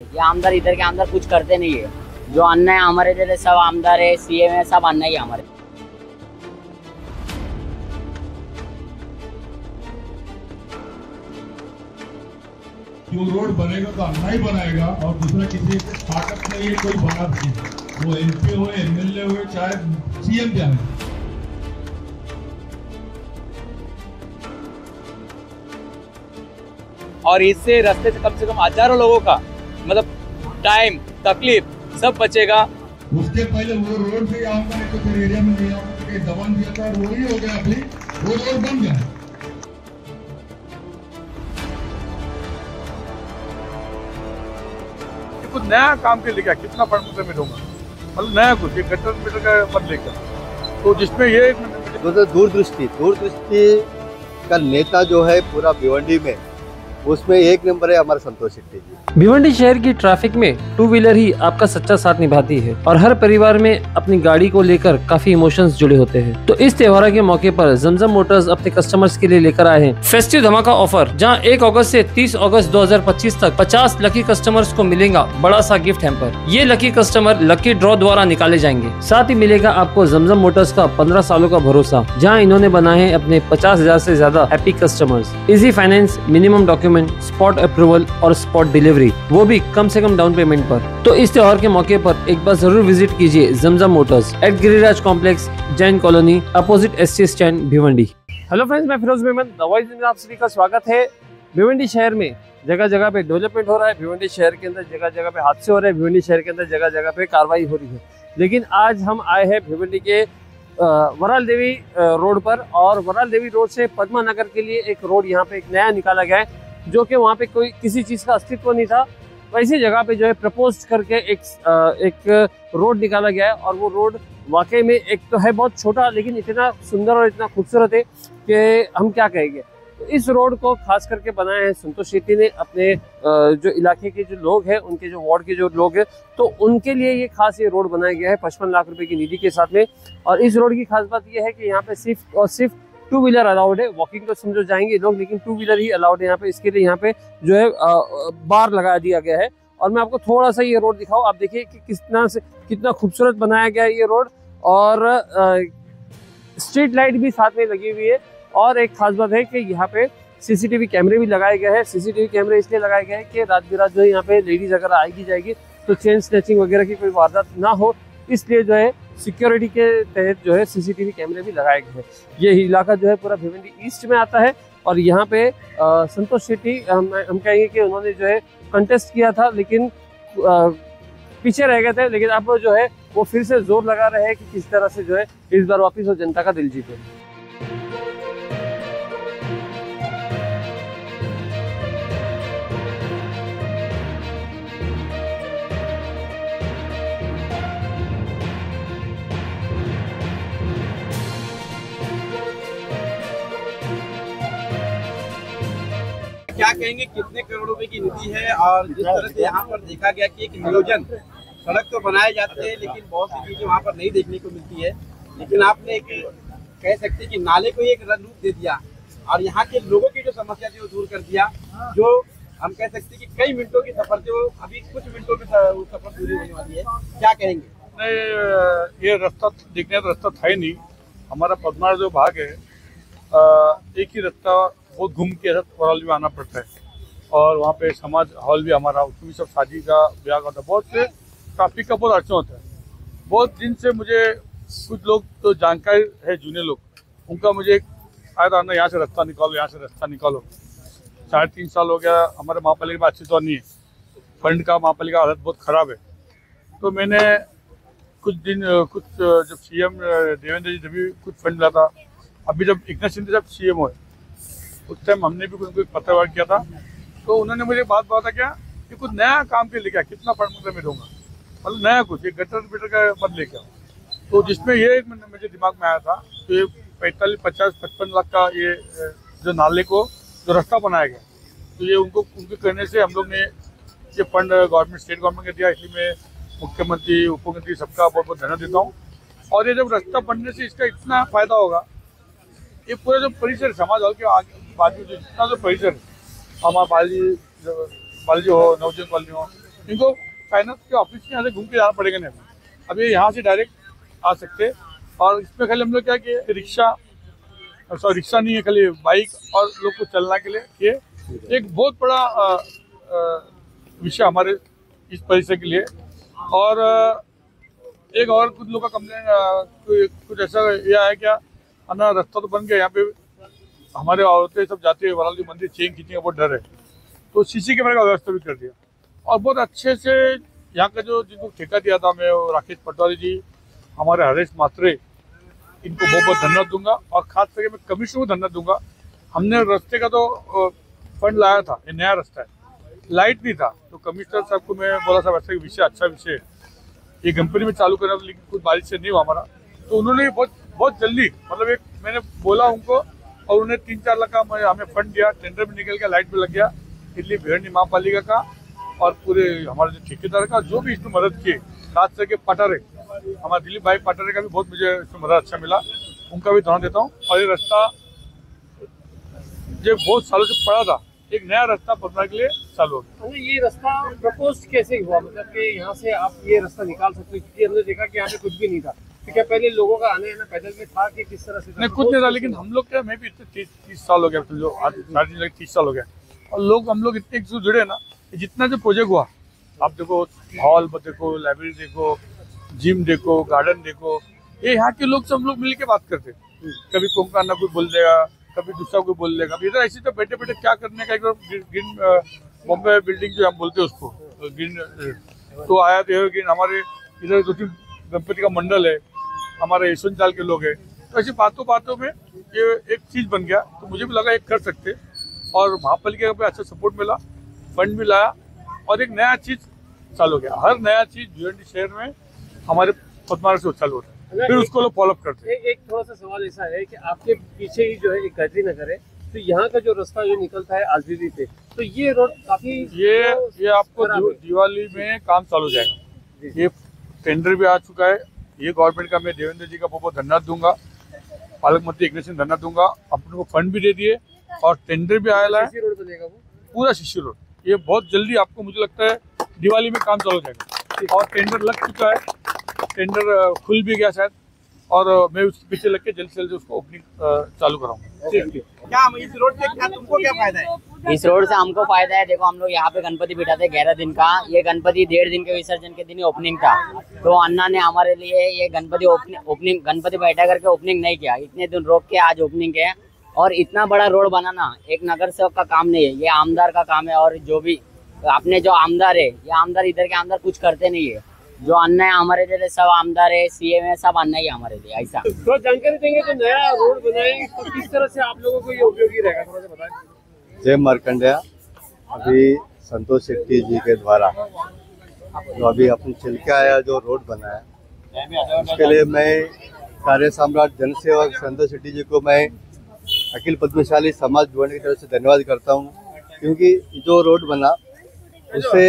ये आमदार इधर के आमदार कुछ करते नहीं है। जो अन्ना है हमारे जैसे सब आमदार है, सीएम है, सब अन्ना ही है हमारे। जो रोड बनेगा तो अन्ना ही बनाएगा और दूसरा किसी स्टार्टअप नहीं है, कोई बना नहीं। वो एमपी हो, एमएलए हो, चाहे सीएम भी आए। और इससे रास्ते से कम हजारों लोगों का मतलब टाइम तकलीफ सब बचेगा। उसके पहले वो रोड से आऊंगा, नहीं तो फिर एरिया में नहीं आऊंगा। तो दमन दिया था, वही हो गया। अभी वो रोड बन गया। कुछ नया काम के लेकर कितना फंड मुझे मिलूंगा, मतलब नया कुछ एक गटर मीटर का मत लेकर, तो जिसमें ये दूरदृष्टि का नेता जो है पूरा भिवंडी में, उसमें एक नंबर है हमारा संतोष शेट्टी जी। भिवंडी शहर की ट्रैफिक में टू व्हीलर ही आपका सच्चा साथ निभाती है और हर परिवार में अपनी गाड़ी को लेकर काफी इमोशंस जुड़े होते हैं। तो इस त्योहार के मौके पर जमजम मोटर्स अपने कस्टमर्स के लिए लेकर आए हैं फेस्टिव धमाका ऑफर, जहां 1 अगस्त से 30 अगस्त 2025 तक 50 लकी कस्टमर्स को मिलेगा बड़ा सा गिफ्ट हैम्पर। ये लकी कस्टमर लकी ड्रॉ द्वारा निकाले जाएंगे। साथ ही मिलेगा आपको जमजम मोटर्स का 15 सालों का भरोसा, जहाँ इन्होंने बनाए हैं अपने 50,000 से ज्यादा happy customers. Easy finance, minimum document, spot approval और स्पॉट डिलीवरी, वो भी कम से कम डाउन पेमेंट पर। तो इस त्योहार के मौके पर एक बार जरूर विजिट कीजिए Zamzam Motors at Giriraj complex, Jain colony, opposite ST stand, Bhiwandi. Hello friends, मैं फिरोज मेमन नवाज में आप सभी का स्वागत है। भिवंडी शहर में जगह जगह पे डेवलपमेंट हो रहा है, भिवंडी शहर के अंदर जगह जगह पे हादसे हो रहे हैं, भिवंडी शहर के अंदर जगह जगह पे कार्रवाई हो रही है। लेकिन आज हम आए हैं भिवंडी के वराल देवी रोड पर, और वराल देवी रोड से पद्मा नगर के लिए एक रोड यहाँ पे एक नया निकाला गया है, जो कि वहाँ पे कोई किसी चीज़ का अस्तित्व नहीं था। वैसी जगह पे जो है प्रपोज करके एक रोड निकाला गया है, और वो रोड वाकई में एक तो है बहुत छोटा, लेकिन इतना सुंदर और इतना खूबसूरत है कि हम क्या कहेंगे। तो इस रोड को खास करके बनाया है संतोष शेट्टी ने, अपने जो इलाके के जो लोग हैं, उनके जो वार्ड के जो लोग हैं, तो उनके लिए ये खास ये रोड बनाया गया है 55 लाख रुपए की निधि के साथ में। और इस रोड की खास बात यह है कि यहाँ पे सिर्फ और सिर्फ टू व्हीलर अलाउड है। वॉकिंग तो समझो जाएंगे लोग, लेकिन टू व्हीलर ही अलाउड है यहाँ पे। इसके लिए यहाँ पे जो है बार लगा दिया गया है। और मैं आपको थोड़ा सा ये रोड दिखाऊं, आप देखिए कि कितना खूबसूरत बनाया गया है ये रोड, और स्ट्रीट लाइट भी साथ में लगी हुई है। और एक खास बात है कि यहाँ पे सीसीटीवी कैमरे भी लगाए गए हैं। सीसीटीवी कैमरे इसलिए लगाए गए हैं कि रात बिरात जो है यहाँ पे लेडीज अगर आएगी जाएगी तो चेन स्नैचिंग वगैरह की कोई वारदात ना हो, इसलिए जो है सिक्योरिटी के तहत जो है सीसीटीवी कैमरे भी लगाए गए हैं। ये इलाका जो है पूरा भिवंडी ईस्ट में आता है, और यहाँ पे संतोष शेट्टी हम कहेंगे कि उन्होंने जो है कंटेस्ट किया था, लेकिन पीछे रह गए थे। लेकिन अब जो है वो फिर से जोर लगा रहे हैं कि किस तरह से जो है इस बार वापिस वो जनता का दिल जीते। क्या कहेंगे, कितने करोड़ रुपए की निधि है, और जिस तरह से यहाँ पर देखा गया कि एक नियोजन, सड़क तो बनाए जाते हैं लेकिन बहुत सी चीजें वहाँ पर नहीं देखने को मिलती है। लेकिन आपने एक कह सकते हैं कि नाले को एक रूप दे दिया, और यहाँ के लोगों की जो समस्या थी वो दूर कर दिया। जो हम कह सकते हैं कि कई मिनटों की सफर थे, वो अभी कुछ मिनटों में सफर पूरी होने वाली है। क्या कहेंगे? नहीं, ये रास्ता देखने का रास्ता था ही नहीं। हमारा पद्मा जो भाग है, एक ही रास्ता बहुत घूम के वराल में आना पड़ता है, और वहाँ पे समाज हॉल भी हमारा, उसमें भी सब शादी का ब्याह होता है। बहुत से ट्रैफिक का बहुत अड़चन होता है। बहुत दिन से मुझे कुछ लोग तो जानकारी है, जूनियर लोग, उनका मुझे आया था ना, यहाँ से रास्ता निकालो, यहाँ से रास्ता निकालो। 3.5 साल हो गया। हमारे महापालिका में अच्छी तो नहीं है, फंड का महापालिका हालत बहुत ख़राब है। तो मैंने कुछ जब सीएम देवेंद्र जी तभी कुछ फंड मिला था। अभी जब एकनाथ शिंदे जब सीएम हुए, उस टाइम हमने भी कुछ पत्रवार किया था, तो उन्होंने मुझे बात बताया क्या कि कुछ नया काम के लेकर कितना फंड मुझे मिलूंगा, मतलब नया कुछ एक गटर मीटर का मत लेकर। तो जिसमें ये मुझे दिमाग में आया था, तो ये 45, 50, 55 लाख का ये जो नाले को जो रास्ता बनाया गया, तो ये उनके करने से हम लोग ने ये फंड गवर्नमेंट, स्टेट गवर्नमेंट ने दिया। इसलिए मैं मुख्यमंत्री, उप मुख्यमंत्री सबका बहुत बहुत धन्यवाद देता हूँ। और ये जब रास्ता बनने से इसका इतना फायदा होगा, ये पूरा जो परिसर समाज हॉल के आगे बाजू जो जितना जो परिसर है, हमारा बालाजी हो, नवजन कॉलोनी हो, इनको फाइनेंस के ऑफिस के यहाँ से घूम के जाना पड़ेगा नहीं, अब ये यहाँ से डायरेक्ट आ सकते। और इसमें खाली हम लोग क्या कि रिक्शा नहीं है, खाली बाइक और लोग को चलना के लिए ये एक बहुत बड़ा विषय हमारे इस परिसर के लिए। और एक और कुछ लोग का कंप्लेन कुछ ऐसा यह है क्या, अन्ना रास्ता तो बन गया, यहाँ पे हमारे औरतें सब जाते हैं वराली मंदिर, चेन खींचने का बहुत डर है, तो सीसी कैमरे का व्यवस्था भी कर दिया। और बहुत अच्छे से यहाँ का जो जिनको ठेका दिया था मैं, राकेश पटवारी जी, हमारे हरेश मात्रे, इनको बहुत बहुत धन्यवाद दूंगा। और खास करके मैं कमिश्नर को धन्यवाद दूंगा। हमने रास्ते का तो फंड लाया था, ये नया रास्ता है, लाइट नहीं था, तो कमिश्नर साहब को मैं बोला साहब ऐसा विषय अच्छा विषय है, ये कंपनी में चालू करना, लेकिन कुछ बारिश से नहीं हुआ हमारा, तो उन्होंने बहुत जल्दी मतलब एक मैंने बोला उनको, और उन्हें 3-4 लाख का हमें फंड दिया, टेंडर भी निकल गया, लाइट भी लग गया। इसलिए भिवंडी महापालिका का और पूरे हमारे जो ठेकेदार का जो भी इसमें मदद किए, खास करके पटारे, हमारे दिलीप भाई पटारे का भी बहुत मुझे इसमें मदद अच्छा मिला, उनका भी धन्यवाद देता हूँ। और ये रास्ता जो बहुत सालों से पड़ा था, एक नया रास्ता बनने के लिए चालू हो गया। ये रास्ता प्रपोज कैसे हुआ, मतलब कि यहाँ से आप ये रास्ता निकाल सकते हो, क्योंकि हमने देखा कि यहाँ पे कुछ भी नहीं था, तो क्या पहले लोगों का आने जाना पैदल में था कि किस तरह से? नहीं, कुछ नहीं था, लेकिन हम लोग क्या, मैं भी इतने 30 साल हो गया, जो 30 साल हो गया, और हम लोग इतने एक जुड़े ना, जितना जो प्रोजेक्ट हुआ, आप देखो हॉल देखो, लाइब्रेरी देखो, जिम देखो, गार्डन देखो, ये यहाँ के लोग सब लोग मिल के बात करते, कभी कोंकण ना कोई बोल देगा, कभी दूसरा कोई बोल देगा, इधर ऐसे तो बैठे बैठे क्या करने का, एक ग्रीन बॉम्बे बिल्डिंग जो हम बोलते हैं उसको ग्रीन, तो आया तो हमारे इधर 2-3 गणपति का मंडल है, हमारे यशवंत चाल के लोग हैं, तो ऐसी बातों में ये एक चीज़ बन गया, तो मुझे भी लगा एक कर सकते, और महापालिका पे अच्छा सपोर्ट मिला, फंड भी लाया, और एक नया चीज़ चालू हो गया। हर नया चीज़ भिवंडी शहर में हमारे पद्मावत से चालू होता है, फिर उसको लोग फॉलोअप करते हैं। एक थोड़ा सा सवाल ऐसा है कि आपके पीछे ही जो है एक गायत्री नगर है, तो यहाँ का जो रास्ता जो निकलता है आलदीदी से, तो ये रोड काफी ये आपको दिवाली में काम चालू हो जाएगा, ये टेंडर भी आ चुका है, ये गवर्नमेंट का मैं देवेंद्र जी का बहुत धन्यवाद दूंगा, पालक मंत्री एक धन्यवाद दूंगा, अपने को फंड भी दे दिए और टेंडर भी आया है, रोड बनेगा वो पूरा शिशु रोड, ये बहुत जल्दी आपको मुझे लगता है दिवाली में काम चालू हो जाएगा, और टेंडर लग चुका है, टेंडर खुल भी गया शायद, और मैं उसके पीछे लग के जल्द से जल्द उसको ओपनिंग चालू कराऊंगा। क्या इस रोड से क्या तुमको क्या फायदा है? इस रोड से हमको फायदा है, देखो हम लोग यहाँ पे गणपति बिठाते 11 दिन का, ये गणपति 1.5 दिन के विसर्जन के दिन ही ओपनिंग था, तो अन्ना ने हमारे लिए ये गणपति बैठा करके ओपनिंग नहीं किया, इतने दिन रोक के आज ओपनिंग किया। और इतना बड़ा रोड बनाना एक नगर सेवक का काम नहीं है, ये आमदार का काम है, और जो भी अपने जो आमदार है, ये आमदार इधर के आमदार कुछ करते नहीं है, जो अन्ना है हमारे लिए, सब आमदार है, सीएम है, सब अन्ना ही हमारे लिए। ऐसा तो जानकारी देंगे, जो नया रोड बनाएंगे तो किस तरह से आप लोगों को ये उपयोगी रहेगा, थोड़ा सा बताएं। जय मार्कंडेया, अभी संतोष शेट्टी जी के द्वारा जो अभी अपन चल के आया जो रोड बना है, उसके लिए मैं कार्य सम्राट जनसेवक संतोष शेट्टी जी को मैं अखिल पद्मशाली समाज भिवंडी की तरफ से धन्यवाद करता हूँ, क्योंकि जो रोड बना उससे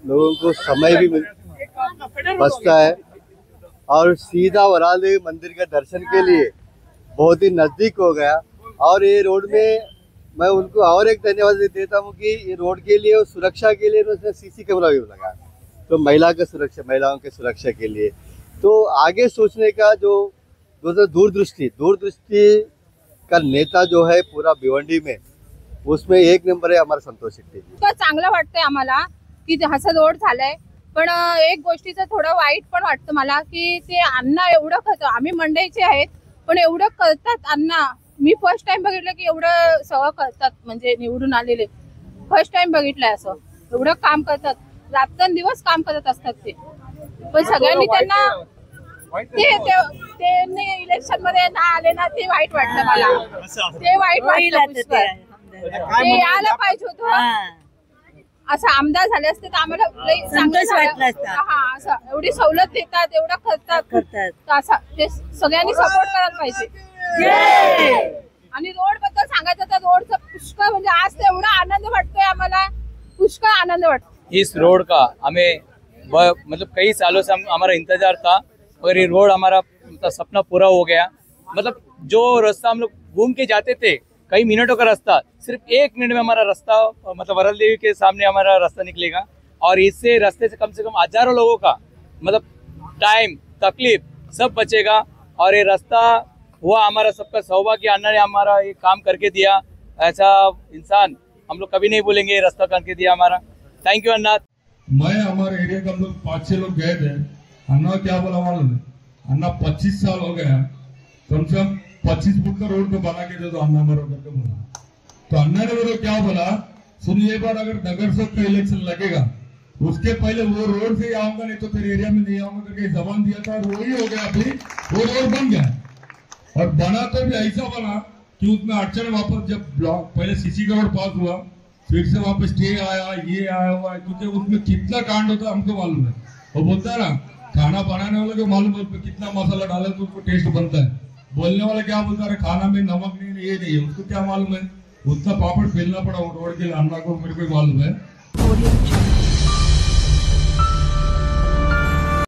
लोगों को समय भी बचता है, और सीधा वराली मंदिर के दर्शन के लिए बहुत ही नज़दीक हो गया। और ये रोड में मैं उनको और एक धन्यवाद देता हूँ कि ये रोड के लिए और सुरक्षा के लिए उसने सीसी कैमरा भी लगा, तो महिलाओं के सुरक्षा के लिए, तो आगे सोचने का जो दूरदृष्टि का नेता जो है पूरा भिवंडी में, उसमें एक नंबर आहे हमारा संतोष शेट्टी जी। तर चांगलं वाटतंय आम्हाला की असं रोड झालंय, पण एक गोष्टीचं थोडं वाईट पण वाटतं मला की ते अण्णा एवढं करतात, आम्ही मंडईचे आहेत पण एवढं करतात अण्णा, मी फर्स्ट टाइम बघितलं की एवढं सगळं करतात, म्हणजे निवडून आलेले फर्स्ट टाइम बघितलंय असं, एवढं काम करतात, रात्रंदिवस काम करत असतात ते, पण सगळ्यांनी त्यांना त्यांनी इलेक्शन मध्ये ना आले ना, ते वाईट वाटलं मला, ते वाईट वाटलं, ते यायला पाहिजे होतं, असं आमदार झाले असते तर आम्हाला संतोष वाटला असता, हा असं एवढी सवलत देतात, एवढं करतात, असं ते सगळ्यांनी सपोर्ट करायला पाहिजे। आणि रोड बद्दल सांगायचं तर रोडचं पुष्कळ, म्हणजे आज तर एवढा आनंद वाटतोय आम्हाला, पुष्कळ आनंद वाटतो। इस रोड का हमें मतलब कई सालों से हमारा इंतजार था, और ये रोड हमारा सपना पूरा हो गया। मतलब जो रास्ता हम लोग घूम के जाते थे, कई मिनटों का रास्ता, सिर्फ 1 मिनट में हमारा रास्ता, मतलब वरल देवी के सामने हमारा रास्ता निकलेगा, और इससे रास्ते से कम हजारों लोगों का मतलब टाइम तकलीफ सब बचेगा। और ये रास्ता हुआ हमारा सबका सौभाग्य, अन्ना ने हमारा ये काम करके दिया। ऐसा इंसान हम लोग कभी नहीं बोलेंगे, ये रास्ता करके दिया हमारा। थैंक यू अन्ना। मैं हमारे एरिया का हम लोग 5-6 लोग गए थे। अन्ना क्या बोला मालूम है? अन्ना 25 साल हो गया, कम से कम 25 फुट का रोड पे बना के दे दो अन्ना मरो करके बोला। तो अन्ना ने मेरे क्या बोला, सुनिए, एक बार अगर नगर सेवक का इलेक्शन लगेगा उसके पहले वो रोड से आऊंगा, नहीं तो तेरे एरिया में नहीं आऊंगा करके जबान दिया था। और वही हो गया, अभी वो रोड बन गया। और बना तो भी ऐसा बना कि उसमें अड़चन वापस जब ब्लॉक पहले सीसी का रोड पास हुआ, फिर से वापस स्टे आया, ये आया हुआ है, क्योंकि उसमें कितना कांड होता है हमको मालूम है। वो बोलता है ना, खाना बनाने वाले को मालूम है उसमें कितना मसाला डाले तो उसको टेस्ट बनता है। बोलने वाला क्या बोलता है, खाना में नमक नहीं, ये नहीं है, उसको क्या मालूम है। उतना पापड़ बेलना पड़ा वो रोड के लिए, अन्ना को मेरे को मालूम है।